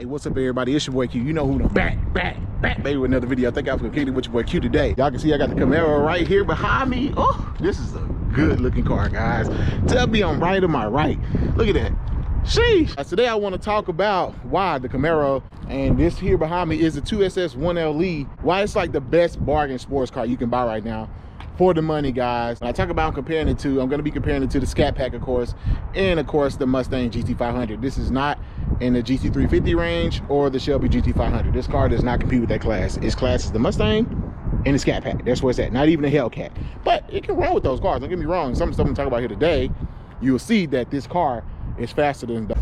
Hey, what's up, everybody? It's your boy Q. You know who, back, baby, with another video. I think I was kicking with your boy Q today. Y'all can see I got the Camaro right here behind me. Oh, this is a good looking car, guys. Tell me I'm right or am I right? Look at that. Sheesh. Today I want to talk about why the Camaro, and this here behind me is the 2SS 1LE, why it's like the best bargain sports car you can buy right now for the money, guys. When I talk about comparing it to, I'm going to be comparing it to the Scatpack, of course, and of course the Mustang GT500. This is not in the GT350 range or the Shelby GT500. This car does not compete with that class. Its class is the Mustang and the Scatpack. That's where it's at. Not even a Hellcat, but it can run with those cars. Don't get me wrong. Some stuff I'm talking about here today, you will see that this car is faster than the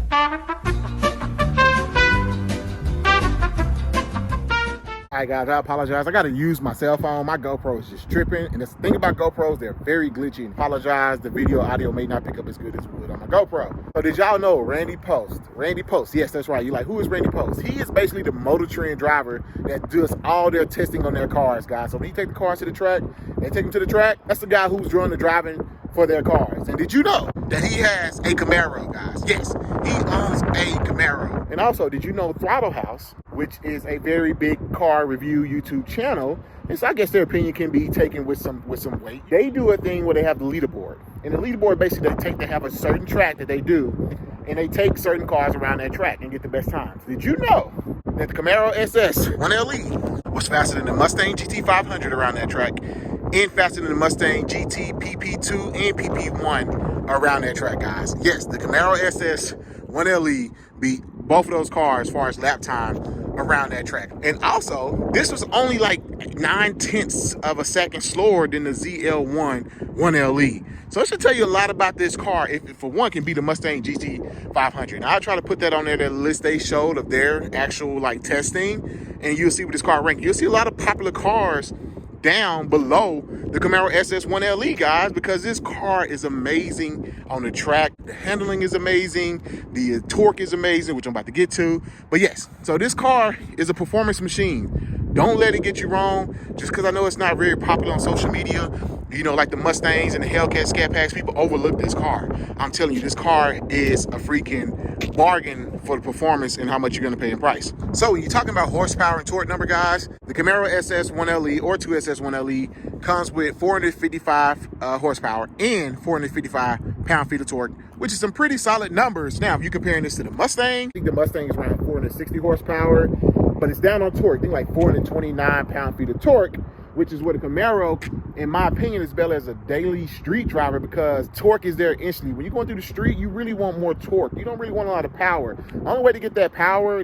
Alright guys, I apologize. I gotta use my cell phone. My GoPro is just tripping. And the thing about GoPros, they're very glitchy. And apologize, the video audio may not pick up as good as it would on my GoPro. So did y'all know Randy Post? Randy Post, yes, that's right. You're like, who is Randy Post? He is basically the Motor Trend driver that does all their testing on their cars, guys. So when you take the cars to the track, they take them to the track, that's the guy who's doing the driving for their cars. And did you know that he has a Camaro, guys? Yes, he owns a Camaro. And also, did you know Throttle House, which is a very big car review YouTube channel, and so I guess their opinion can be taken with some weight. They do a thing where they have the leaderboard. And the leaderboard basically they have a certain track that they do, and they take certain cars around that track and get the best times. Did you know that the Camaro SS 1LE was faster than the Mustang GT500 around that track, and faster than the Mustang GT PP2 and PP1 around that track, guys? Yes, the Camaro SS 1LE beat both of those cars as far as lap time around that track. And also, this was only like 9/10 of a second slower than the ZL1 1LE. So it should tell you a lot about this car if it, for one, can beat the Mustang GT500. Now, I'll try to put that on there, that list they showed of their actual like testing, and you'll see what this car ranks. You'll see a lot of popular cars down below the Camaro SS 1LE, guys, because this car is amazing on the track. The handling is amazing. The torque is amazing, which I'm about to get to. But yes, so this car is a performance machine. Don't let it get you wrong. Just because I know it's not very popular on social media, you know, like the Mustangs and the Hellcat, Scatpacks, people overlook this car. I'm telling you, this car is a freaking bargain for the performance and how much you're going to pay in price. So when you're talking about horsepower and torque number, guys, the Camaro SS 1LE or 2SS 1LE comes with 455 horsepower and 455 pound-feet of torque, which is some pretty solid numbers. Now, if you're comparing this to the Mustang, I think the Mustang is around 460 horsepower, but it's down on torque. I think like 429 pound-feet of torque, which is what a Camaro, in my opinion, is better as a daily street driver because torque is there instantly. When you're going through the street, you really want more torque. You don't really want a lot of power. The only way to get that power,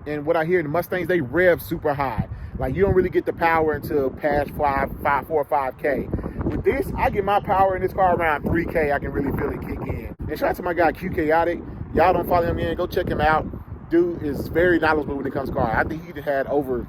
and what I hear in the Mustangs, they rev super high. Like, you don't really get the power until past 4 or 5K. With this, I get my power in this car around 3K. I can really feel it kick in. And shout out to my guy, Q Chaotic. Y'all don't follow him in, go check him out. Dude is very knowledgeable when it comes to cars. I think he had over,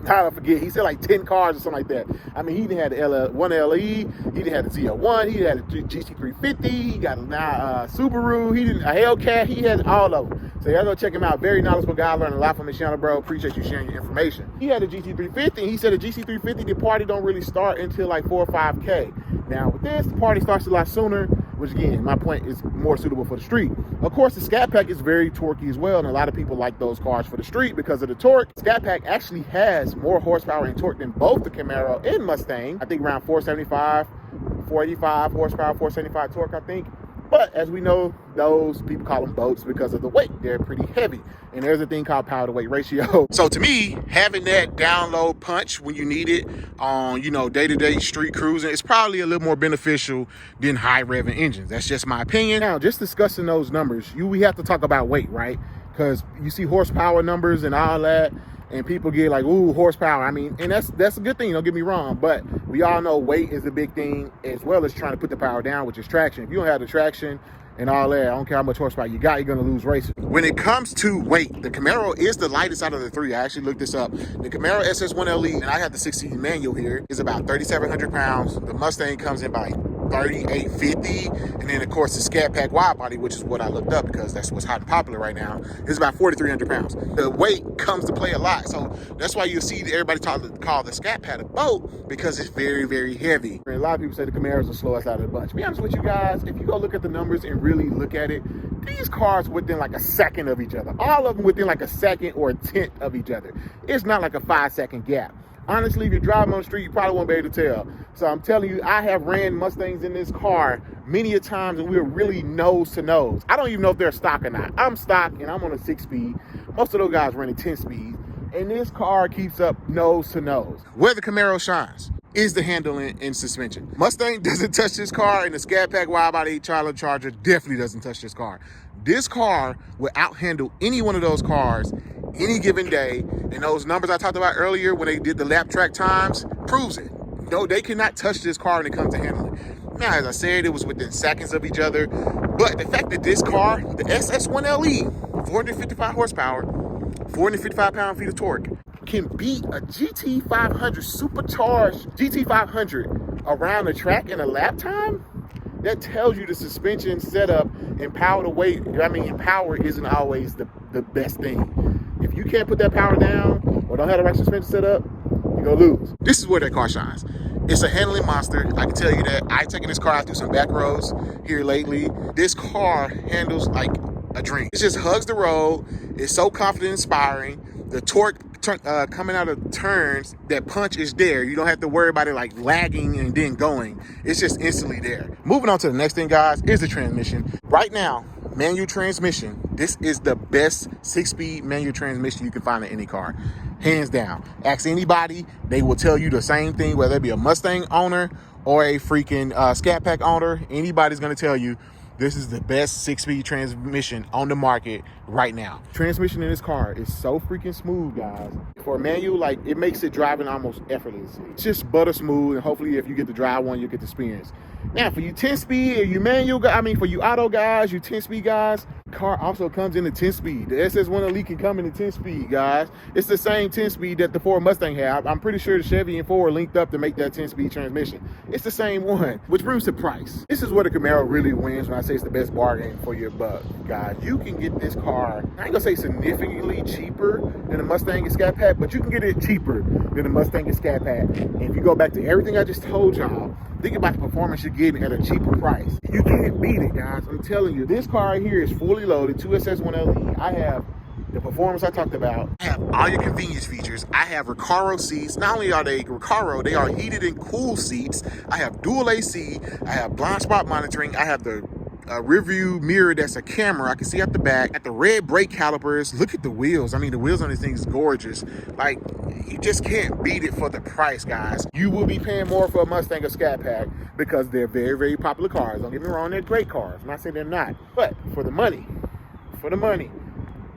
I forget, he said like 10 cars or something like that. I mean, he even had the 1LE, he even had the ZL1, he had the GT350, he got a Subaru, he did a Hellcat, he had all of them. So y'all go check him out. Very knowledgeable guy. I learned a lot from his channel, bro. Appreciate you sharing your information. He had a GT350, and he said the GT350, the party don't really start until like 4 or 5K. Now with this, the party starts a lot sooner, which again, my point is more suitable for the street. Of course, the Scatpack is very torquey as well, and a lot of people like those cars for the street because of the torque. Scatpack actually has more horsepower and torque than both the Camaro and Mustang. I think around 475, 485 horsepower, 475 torque, I think. But as we know, those people call them boats because of the weight. They're pretty heavy. And there's a thing called power to weight ratio. So to me, having that down low punch when you need it on, you know, day-to-day street cruising, it's probably a little more beneficial than high revving engines. That's just my opinion. Now, just discussing those numbers, we have to talk about weight, right? Because you see horsepower numbers and all that, and people get like, ooh, horsepower. I mean, and that's a good thing, don't get me wrong, but we all know weight is a big thing as well as trying to put the power down, which is traction. If you don't have the traction and all that, I don't care how much horsepower you got, you're gonna lose races. When it comes to weight, the Camaro is the lightest out of the three. I actually looked this up. The Camaro SS 1LE, and I have the 16 manual here, is about 3,700 pounds. The Mustang comes in by $38.50, and then of course the Scatpack wide body, which is what I looked up because that's what's hot and popular right now, is about 4,300 pounds. The weight comes to play a lot, so that's why you'll see everybody call the Scatpack a boat, because it's very, very heavy. A lot of people say the Camaros are the slowest out of the bunch. To be honest with you guys, if you go look at the numbers and really look at it, these cars within like a second of each other. All of them within like a second or a tenth of each other. It's not like a 5-second gap. Honestly, if you're driving on the street, you probably won't be able to tell. So I'm telling you, I have ran Mustangs in this car many a times, and we were really nose to nose. I don't even know if they're stock or not. I'm stock, and I'm on a 6-speed. Most of those guys running 10 speed, and this car keeps up nose to nose. Where the Camaro shines is the handling and suspension. Mustang doesn't touch this car, and the Scatpack wide body Charger definitely doesn't touch this car. This car will outhandle any one of those cars any given day, and those numbers I talked about earlier when they did the lap track times proves it. No, they cannot touch this car when it comes to handling. Now, as I said, it was within seconds of each other, but the fact that this car, the SS1LE, 455 horsepower, 455 pound-feet of torque, can beat a GT500 supercharged GT500 around the track in a lap time, that tells you the suspension setup and power to weight. I mean, power isn't always the best thing. If you can't put that power down or don't have the right suspension set up, you're gonna lose. This is where that car shines. It's a handling monster. I can tell you that. I've taken this car out through some back roads here lately. This car handles like a dream. It just hugs the road. It's so confident, inspiring. The torque coming out of turns, that punch is there. You don't have to worry about it like lagging and then going. It's just instantly there. Moving on to the next thing, guys, is the transmission. Right now, manual transmission, this is the best 6-speed manual transmission you can find in any car. Hands down. Ask anybody, they will tell you the same thing, whether it be a Mustang owner or a freaking Scatpack owner. Anybody's going to tell you this is the best 6-speed transmission on the market right now. Transmission in this car is so freaking smooth, guys. For a manual, like, it makes it driving almost effortlessly. It's just butter smooth, and hopefully if you get to drive one, you'll get the experience. Now, for you 10-speed, or you manual, for you auto guys, you 10-speed guys, car also comes in the 10-speed. The SS1LE can come in the 10-speed, guys. It's the same 10-speed that the Ford Mustang have. I'm pretty sure the Chevy and Ford linked up to make that 10-speed transmission. It's the same one, which brings the price. This is where the Camaro really wins when I say it's the best bargain for your buck, guys. You can get this car, I ain't gonna say significantly cheaper than the Mustang and Scatpack, but you can get it cheaper than the Mustang and Scatpack. And if you go back to everything I just told y'all, think about the performance you're getting at a cheaper price. You can't beat it, guys. I'm telling you, this car right here is fully loaded, 2 SS1LE. I have the performance I talked about. I have all your convenience features. I have Recaro seats. Not only are they Recaro, they are heated and cooled seats. I have dual AC. I have blind spot monitoring. I have the rear view mirror that's a camera. I can see out the back. At the red brake calipers. Look at the wheels. I mean, the wheels on this thing is gorgeous. Like, you just can't beat it for the price, guys. You will be paying more for a Mustang or Scatpack because they're very, very popular cars. Don't get me wrong, they're great cars. I'm not saying they're not. But for the money,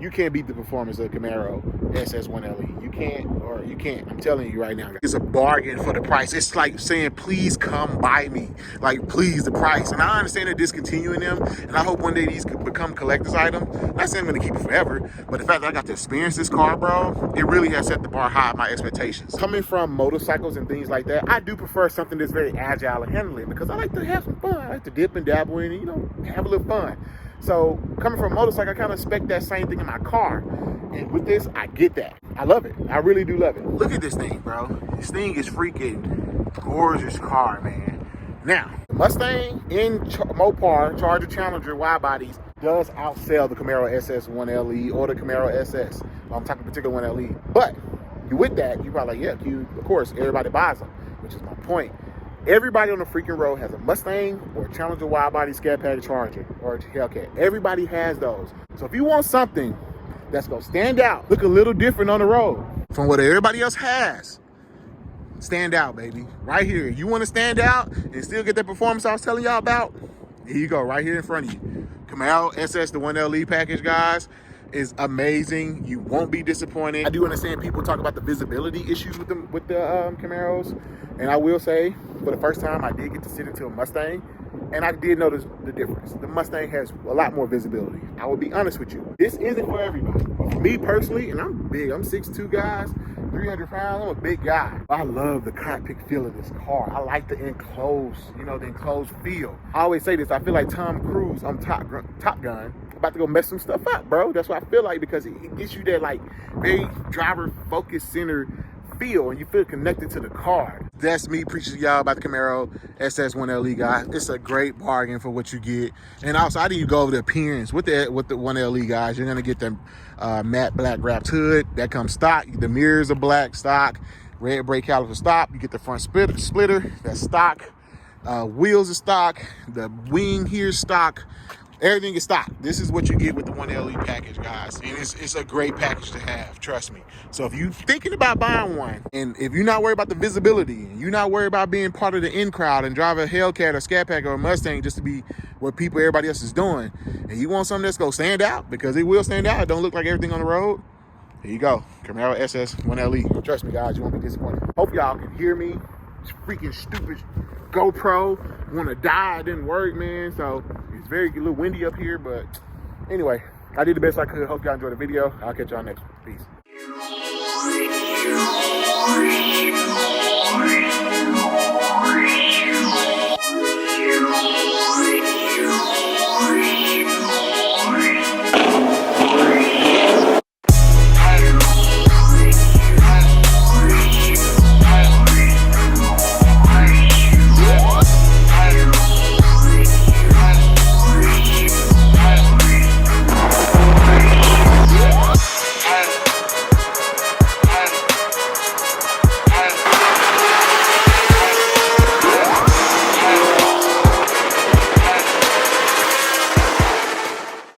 you can't beat the performance of the Camaro SS1LE. You can't. I'm telling you right now. It's a bargain for the price. It's like saying, please come buy me. Like, please, the price. And I understand they're discontinuing them, and I hope one day these could become collector's items. I'm not saying I'm going to keep it forever, but the fact that I got to experience this car, bro, it really has set the bar high, my expectations. Coming from motorcycles and things like that, I do prefer something that's very agile and handling, because I like to have some fun. I like to dip and dabble in and, have a little fun. So coming from a motorcycle, I kind of expect that same thing in my car. And with this, I get that. I love it. I really do love it. Look at this thing, bro. This thing is freaking gorgeous car, man. Now, the Mustang in Mopar, Charger, Challenger, wide bodies does outsell the Camaro SS1LE or the Camaro SS. I'm talking particular 1LE. But with that, you're probably like, yeah, Q, of course, everybody buys them, which is my point. Everybody on the freaking road has a Mustang or a Challenger wide body, Scatpack, Charger, or a Hellcat. Everybody has those. So if you want something that's gonna stand out, look a little different on the road from what everybody else has, stand out, baby. Right here. You want to stand out and still get that performance I was telling y'all about? Here you go, right here in front of you. Camaro SS, the 1LE package, guys, is amazing. You won't be disappointed. I do understand people talk about the visibility issues with the Camaros, and I will say, for the first time, I did get to sit into a Mustang, and I did notice the difference. The Mustang has a lot more visibility. I will be honest with you. This isn't for everybody. But for me personally, and I'm big, I'm 6'2", guys, 300 pounds. I'm a big guy. I love the cockpit feel of this car. I like the enclosed, you know, the enclosed feel. I always say this, I feel like Tom Cruise on Top Gun. About to go mess some stuff up, bro. That's what I feel like, because it gets you that like very driver focus center feel, and you feel connected to the car. That's me preaching to y'all about the Camaro SS 1LE, guys. It's a great bargain for what you get. And also, I didn't go over the appearance with the 1LE, guys. You're gonna get the matte black wrapped hood that comes stock. The mirrors are black stock. Red brake caliper stock. You get the front splitter that's stock. Wheels are stock. The wing here is stock. Everything is stock. This is what you get with the 1LE package, guys. And it's a great package to have, trust me. So if you're thinking about buying one, and if you're not worried about the visibility, and you're not worried about being part of the in crowd and drive a Hellcat or Scatpack or a Mustang just to be what everybody else is doing, and you want something that's gonna stand out, because it will stand out, it don't look like everything on the road, here you go. Camaro SS 1LE. Trust me, guys, you won't be disappointed. Hope y'all can hear me. It's freaking stupid GoPro. Want to die, it didn't work, man. So it's a little windy up here, but anyway, I did the best I could. Hope y'all enjoyed the video. I'll catch y'all next one. Peace.